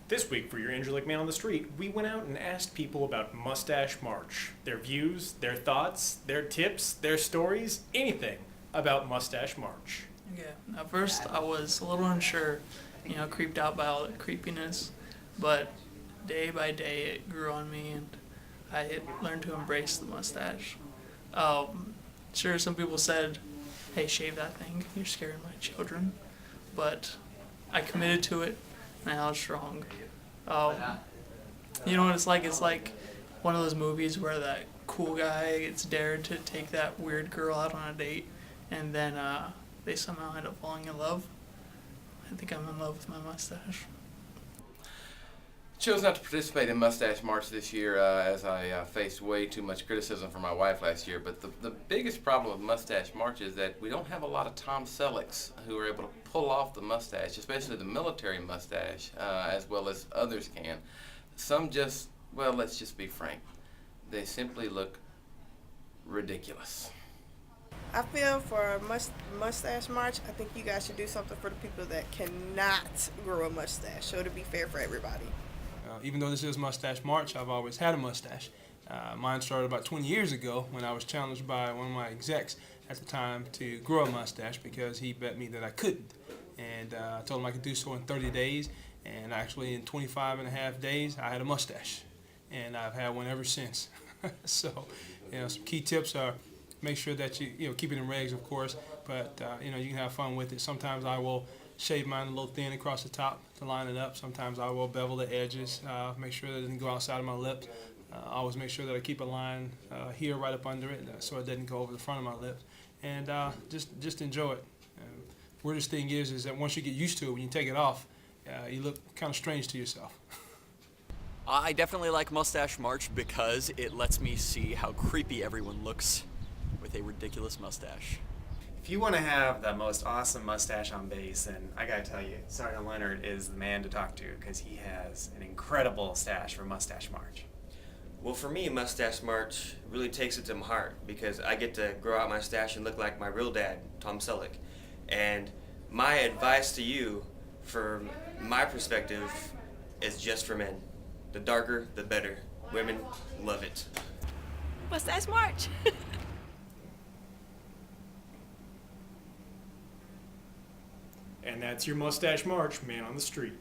This week for your Incirlik Man on the Street, we went out and asked people about Mustache March. Their views, their thoughts, their tips, their stories, anything about Mustache March. Yeah, at first I was a little unsure, creeped out by all the creepiness, but day by day it grew on me and I learned to embrace the mustache. Sure, some people said, hey, shave that thing, you're scaring my children, but I committed to it and I held strong. You know what it's like? It's like one of those movies where that cool guy gets dared to take that weird girl out on a date and then they somehow end up falling in love. I think I'm in love with my mustache. Chose not to participate in Mustache March this year as I faced way too much criticism from my wife last year. But the biggest problem with Mustache March is that we don't have a lot of Tom Sellecks who are able to pull off the mustache, especially the military mustache, as well as others can. Some just, well, let's just be frank, they simply look ridiculous. I feel for Mustache March, I think you guys should do something for the people that cannot grow a mustache, so it'll be fair for everybody. Even though this is Mustache March, I've always had a mustache. Mine started about 20 years ago when I was challenged by one of my execs at the time to grow a mustache because he bet me that I couldn't. And I told him I could do so in 30 days, and actually in 25 and a half days I had a mustache. And I've had one ever since. So, some key tips are make sure that you keep it in regs, of course, but you can have fun with it. Sometimes I will shave mine a little thin across the top to line it up. Sometimes I will bevel the edges, make sure that it doesn't go outside of my lips. I always make sure that I keep a line here right up under it so it doesn't go over the front of my lips. And just enjoy it. Weirdest thing is that once you get used to it, when you take it off, you look kind of strange to yourself. I definitely like Mustache March because it lets me see how creepy everyone looks with a ridiculous mustache. If you want to have the most awesome mustache on base, then I gotta tell you, Sergeant Leonard is the man to talk to because he has an incredible stash for Mustache March. Well, for me, Mustache March really takes it to my heart because I get to grow out my stash and look like my real dad, Tom Selleck. And my advice to you, from my perspective, is just for men. The darker, the better. Women love it. Mustache March. And that's your Mustache March, Man on the Street.